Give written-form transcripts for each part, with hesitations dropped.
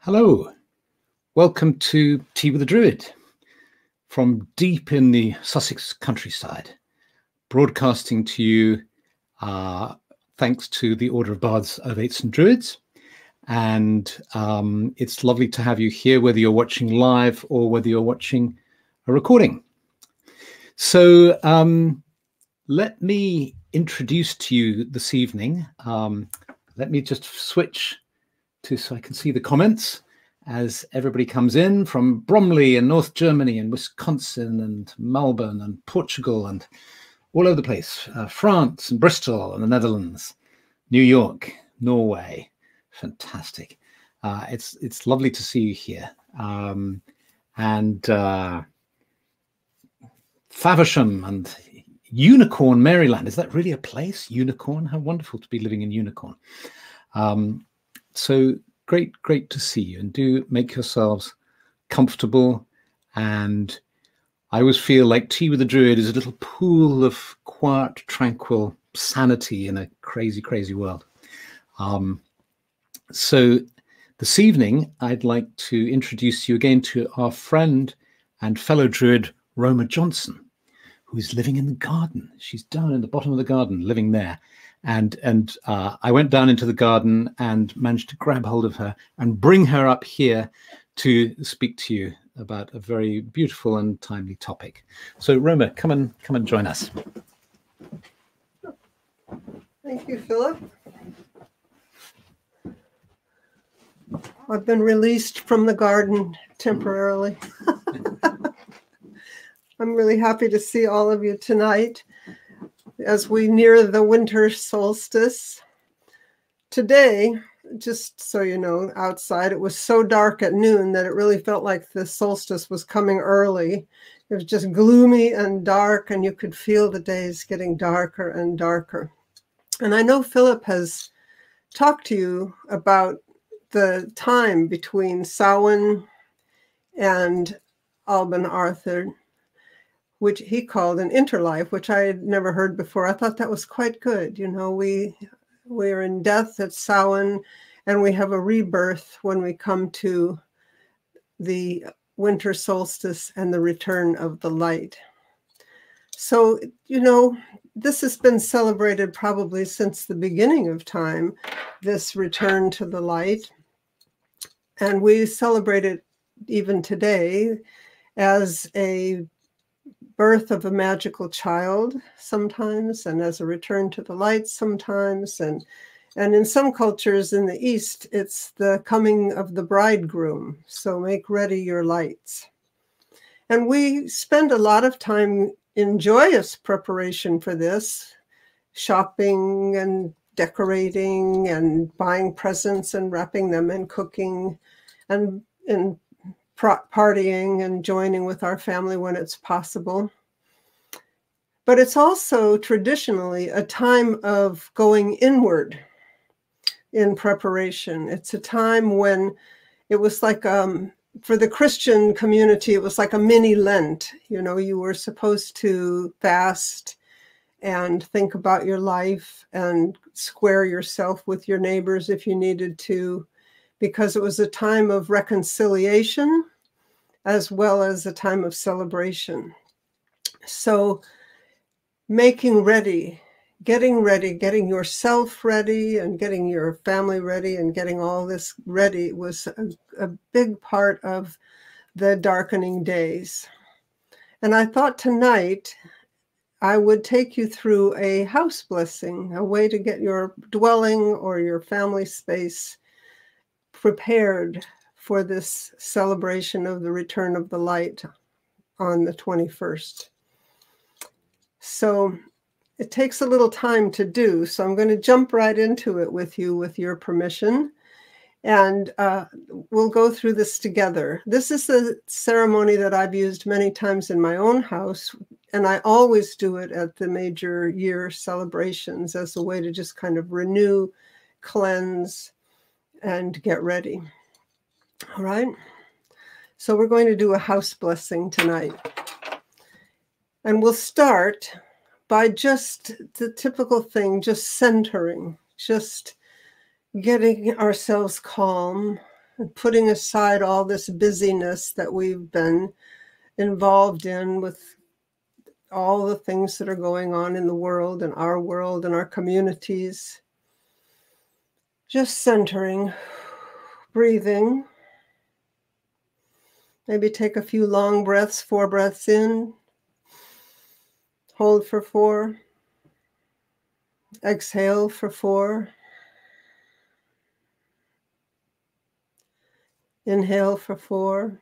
Hello, welcome to Tea with a Druid from deep in the Sussex countryside, broadcasting to you thanks to the Order of Bards, Ovates and Druids. And it's lovely to have you here, whether you're watching live or whether you're watching a recording. So let me introduce to you this evening. Let me just switch so I can see the comments as everybody comes in from Bromley and North Germany and Wisconsin and Melbourne and Portugal and all over the place, France and Bristol and the Netherlands, New York, Norway. Fantastic. It's lovely to see you here. Faversham and Unicorn, Maryland. Is that really a place? Unicorn? How wonderful to be living in Unicorn. So great to see you, and do make yourselves comfortable. And I always feel like Tea with a Druid is a little pool of quiet, tranquil sanity in a crazy, crazy world. So this evening, I'd like to introduce you again to our friend and fellow Druid, Roma Johnson, who is living in the garden. She's down in the bottom of the garden, living there. And I went down into the garden and managed to grab hold of her and bring her up here to speak to you about a very beautiful and timely topic. So Roma, come and join us. Thank you, Philip. I've been released from the garden temporarily. I'm really happy to see all of you tonight as we near the winter solstice. Today, just so you know, outside it was so dark at noon that it really felt like the solstice was coming early. It was just gloomy and dark, and you could feel the days getting darker and darker. And I know Philip has talked to you about the time between Samhain and Alban Arthur, which he called an interlife, which I had never heard before. I thought that was quite good. You know, we're in death at Samhain, and we have a rebirth when we come to the winter solstice and the return of the light. So, you know, this has been celebrated probably since the beginning of time, this return to the light. And we celebrate it even today as a birth of a magical child sometimes, and as a return to the light sometimes. And in some cultures in the East, it's the coming of the bridegroom. So make ready your lights. And we spend a lot of time in joyous preparation for this, shopping and decorating and buying presents and wrapping them and cooking and partying and joining with our family when it's possible. But it's also traditionally a time of going inward in preparation. It's a time when it was like, for the Christian community, it was like a mini Lent. You know, you were supposed to fast and think about your life and square yourself with your neighbors if you needed to, because it was a time of reconciliation as well as a time of celebration. So making ready, getting yourself ready and getting your family ready and getting all this ready was a big part of the darkening days. And I thought tonight I would take you through a house blessing, a way to get your dwelling or your family space prepared for this celebration of the return of the light on the 21st. So it takes a little time to do, so I'm going to jump right into it with you, with your permission, and we'll go through this together. This is a ceremony that I've used many times in my own house, and I always do it at the major year celebrations as a way to just kind of renew, cleanse, and get ready. All right, so we're going to do a house blessing tonight. And we'll start by just the typical thing, just centering, just getting ourselves calm, and putting aside all this busyness that we've been involved in with all the things that are going on in the world and our communities. Just centering, breathing. Maybe take a few long breaths, 4 breaths in, hold for 4, exhale for 4, inhale for 4,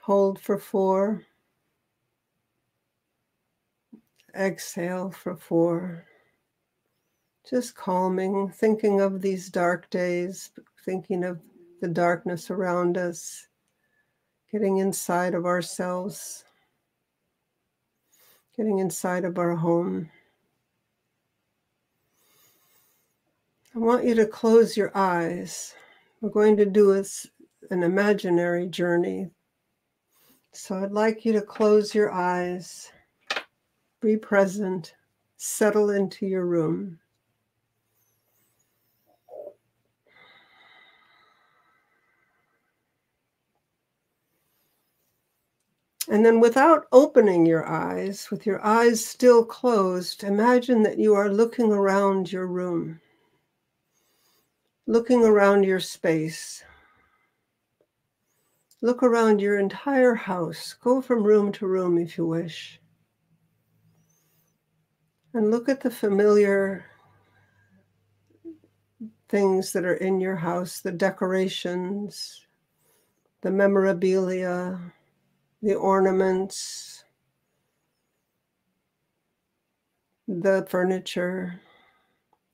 hold for 4, exhale for 4. Just calming, thinking of these dark days, thinking of the darkness around us, getting inside of ourselves, getting inside of our home. I want you to close your eyes. We're going to do an imaginary journey. So I'd like you to close your eyes, be present, settle into your room. And then without opening your eyes, with your eyes still closed, imagine that you are looking around your room, looking around your space. Look around your entire house. Go from room to room if you wish. And look at the familiar things that are in your house, the decorations, the memorabilia, the ornaments, the furniture,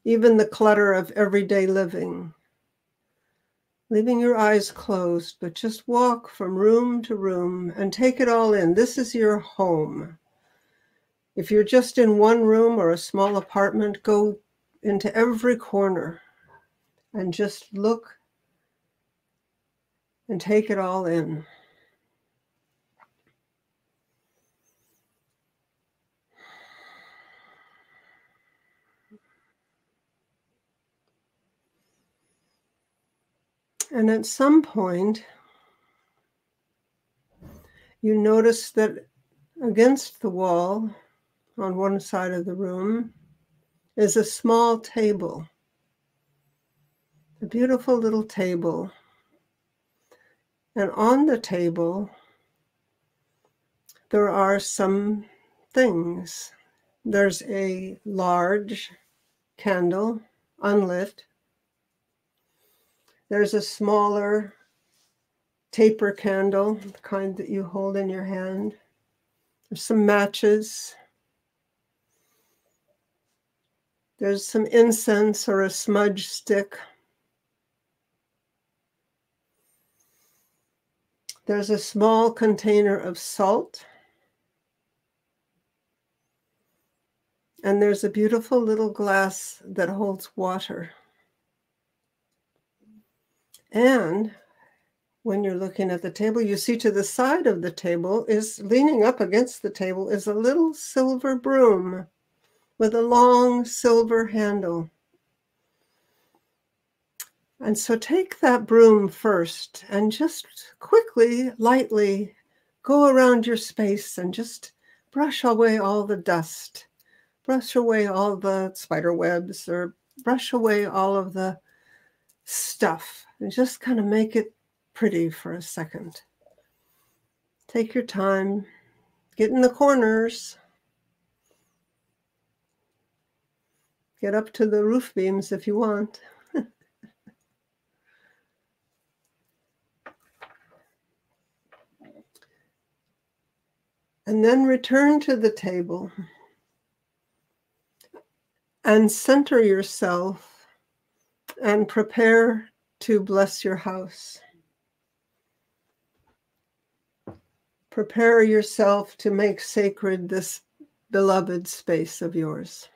even the clutter of everyday living. Leaving your eyes closed, but just walk from room to room and take it all in. This is your home. If you're just in one room or a small apartment, go into every corner and just look and take it all in. And at some point, you notice that against the wall on one side of the room is a small table, a beautiful little table. And on the table, there are some things. There's a large candle, unlit. There's a smaller taper candle, the kind that you hold in your hand. There's some matches. There's some incense or a smudge stick. There's a small container of salt. And there's a beautiful little glass that holds water. And when you're looking at the table, you see to the side of the table is, leaning up against the table, is a little silver broom with a long silver handle. And so take that broom first and just quickly, lightly go around your space and just brush away all the dust, brush away all the spider webs, or brush away all of the stuff, and just kind of make it pretty for a second. Take your time, get in the corners, get up to the roof beams if you want. And then return to the table and center yourself and prepare to bless your house. Prepare yourself to make sacred this beloved space of yours.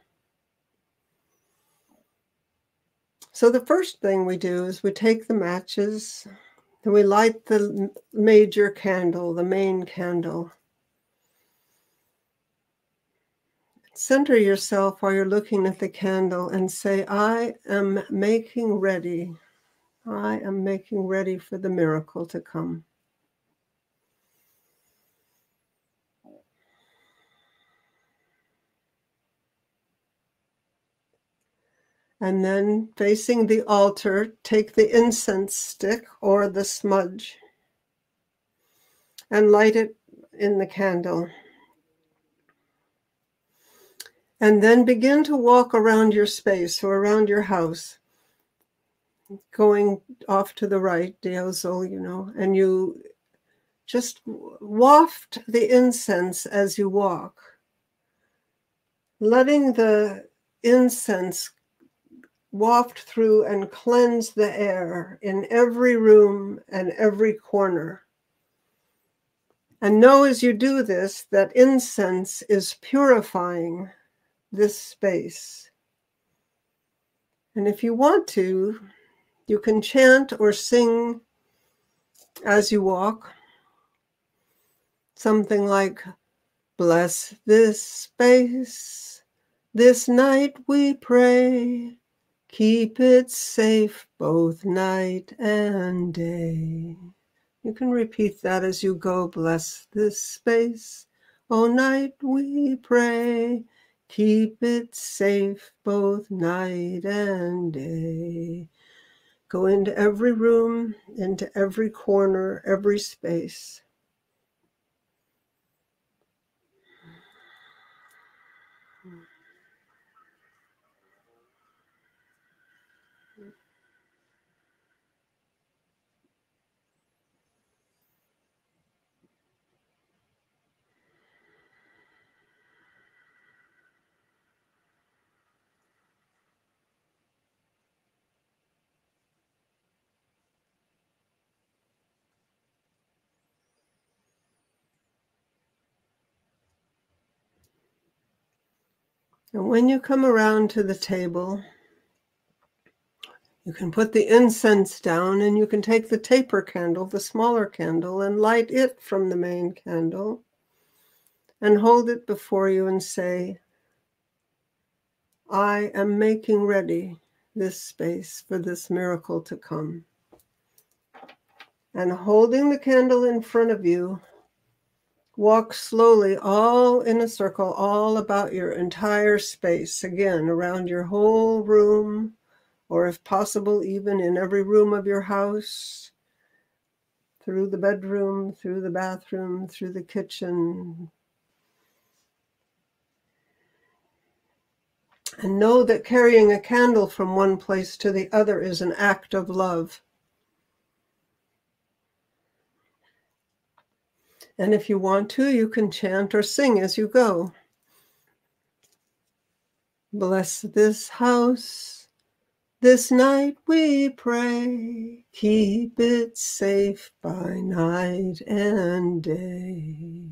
So the first thing we do is we take the matches and we light the major candle, the main candle. Center yourself while you're looking at the candle and say, I am making ready. I am making ready for the miracle to come. And then facing the altar, take the incense stick or the smudge and light it in the candle. And then begin to walk around your space or around your house, going off to the right, Deozo, and you just waft the incense as you walk, letting the incense waft through and cleanse the air in every room and every corner. And know as you do this that incense is purifying this space. And if you want to, you can chant or sing as you walk, something like, bless this space, this night we pray, keep it safe both night and day. You can repeat that as you go, bless this space, oh night we pray, keep it safe both night and day. Go into every room, into every corner, every space. And when you come around to the table, you can put the incense down and you can take the taper candle, the smaller candle, and light it from the main candle and hold it before you and say, I am making ready this space for this miracle to come. And holding the candle in front of you, walk slowly all in a circle, all about your entire space, again, around your whole room, or if possible, even in every room of your house, through the bedroom, through the bathroom, through the kitchen. And know that carrying a candle from one place to the other is an act of love. And if you want to, you can chant or sing as you go. Bless this house, this night we pray, keep it safe by night and day.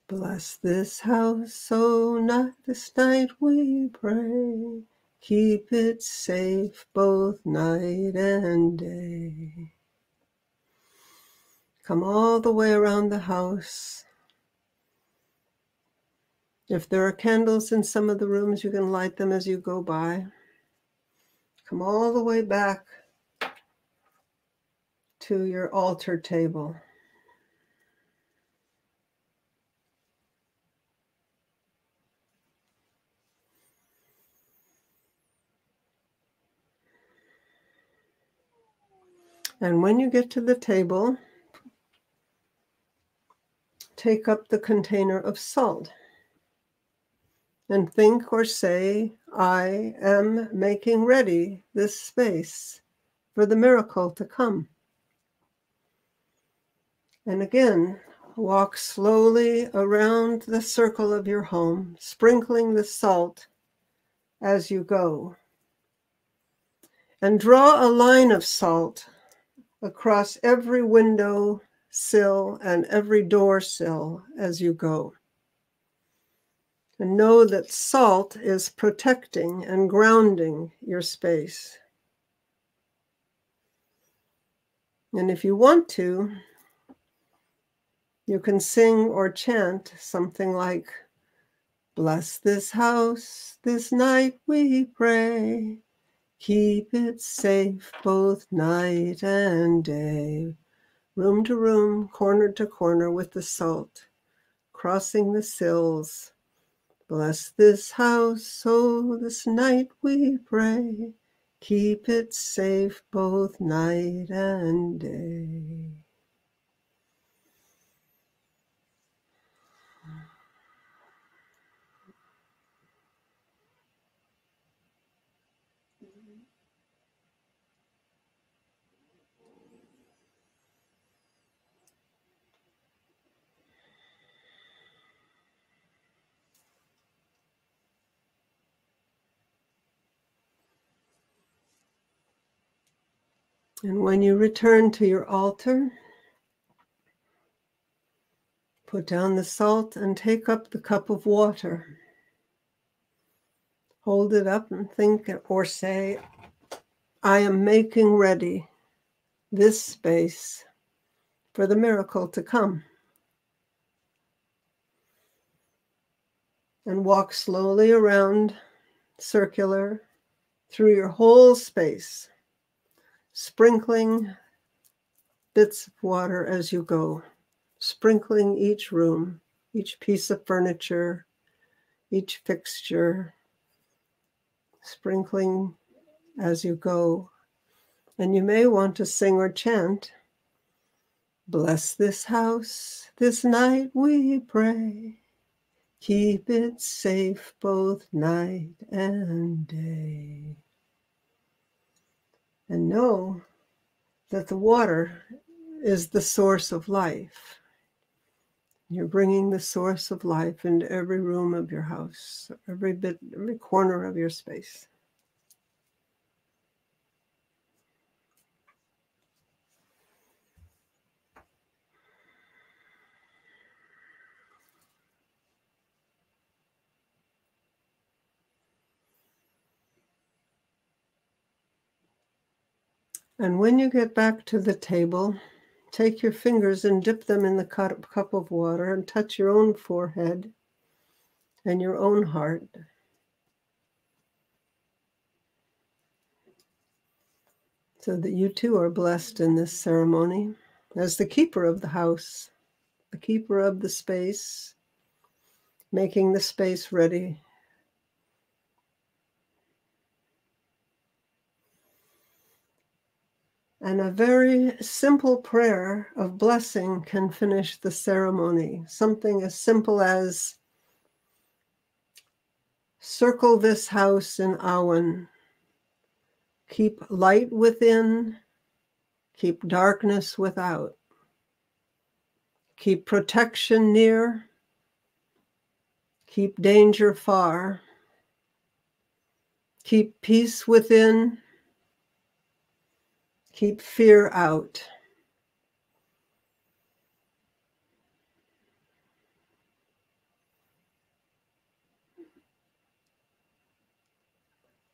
Bless this house, oh night, this night we pray, keep it safe both night and day. Come all the way around the house. If there are candles in some of the rooms, you can light them as you go by. Come all the way back to your altar table. And when you get to the table, take up the container of salt and think or say, I am making ready this space for the miracle to come. And again, walk slowly around the circle of your home, sprinkling the salt as you go. And draw a line of salt across every window sill and every door sill as you go. And know that salt is protecting and grounding your space. And if you want to, you can sing or chant something like, Bless this house, this night we pray. Keep it safe both night and day. Room to room, corner to corner with the salt, crossing the sills. Bless this house, oh, this night we pray. Keep it safe both night and day. And when you return to your altar, put down the salt and take up the cup of water. Hold it up and think or say, I am making ready this space for the miracle to come. And walk slowly around, circular, through your whole space, sprinkling bits of water as you go, sprinkling each room, each piece of furniture, each fixture, sprinkling as you go. And you may want to sing or chant, bless this house, this night we pray. Keep it safe both night and day. And know that the water is the source of life. You're bringing the source of life into every room of your house, every corner of your space. And when you get back to the table, take your fingers and dip them in the cup of water and touch your own forehead and your own heart. So that you too are blessed in this ceremony as the keeper of the house, the keeper of the space, making the space ready. And a very simple prayer of blessing can finish the ceremony. Something as simple as, circle this house in Awan. Keep light within, keep darkness without. Keep protection near, keep danger far. Keep peace within, keep fear out.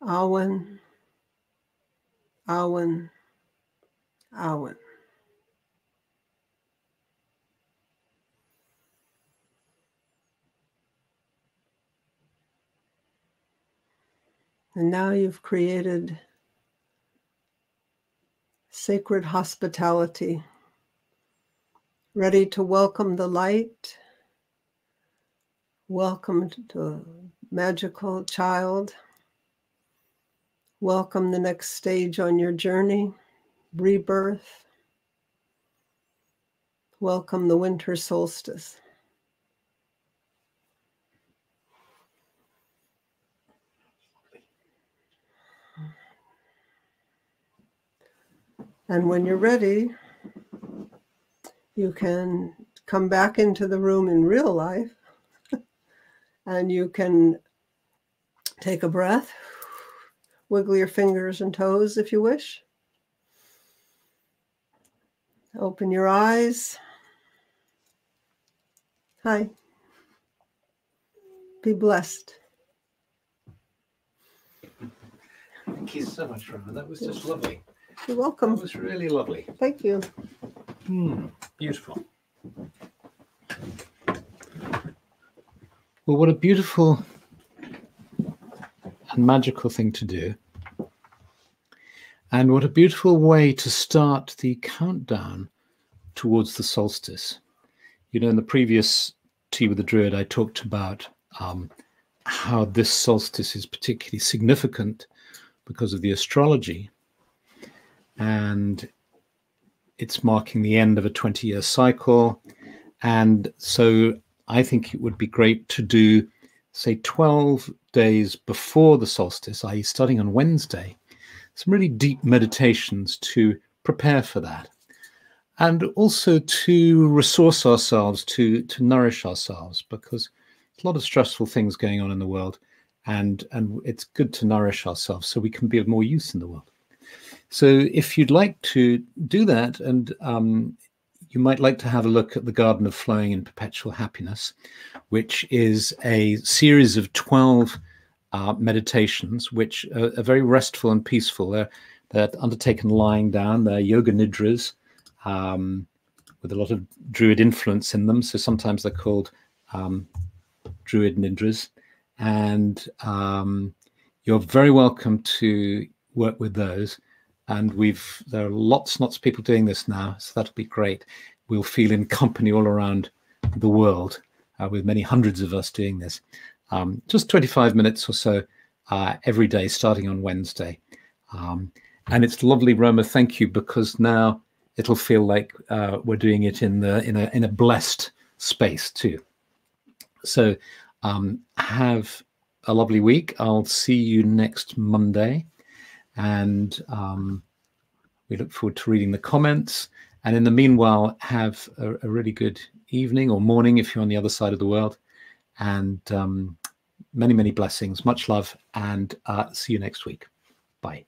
Awan, Awan, Awan. And now you've created sacred hospitality, ready to welcome the light, welcome the magical child, welcome the next stage on your journey, rebirth, welcome the winter solstice. And when you're ready, you can come back into the room in real life and you can take a breath, wiggle your fingers and toes if you wish. Open your eyes. Hi. Be blessed. Thank you so much, Rama. That was just lovely. You're welcome. That was really lovely. Thank you. Beautiful. Well, what a beautiful and magical thing to do. And what a beautiful way to start the countdown towards the solstice. You know, in the previous Tea with the Druid, I talked about how this solstice is particularly significant because of the astrology. And it's marking the end of a 20-year cycle. And so I think it would be great to do, say, 12 days before the solstice, i.e. starting on Wednesday, some really deep meditations to prepare for that. And also to resource ourselves, to nourish ourselves, because there's a lot of stressful things going on in the world, and it's good to nourish ourselves so we can be of more use in the world. So if you'd like to do that, and you might like to have a look at the Garden of Flowing in Perpetual Happiness, which is a series of 12 meditations, which are very restful and peaceful. They're undertaken lying down. They're yoga nidras, with a lot of Druid influence in them. So sometimes they're called Druid nidras. And you're very welcome to work with those. And there are lots and lots of people doing this now, so that'll be great. We'll feel in company all around the world, with many hundreds of us doing this. Just 25 minutes or so every day, starting on Wednesday. And it's lovely, Roma, thank you, because now it'll feel like we're doing it in a blessed space too. So have a lovely week. I'll see you next Monday. And we look forward to reading the comments. And in the meanwhile, have a really good evening or morning if you're on the other side of the world. And many, many blessings, much love, and see you next week. Bye.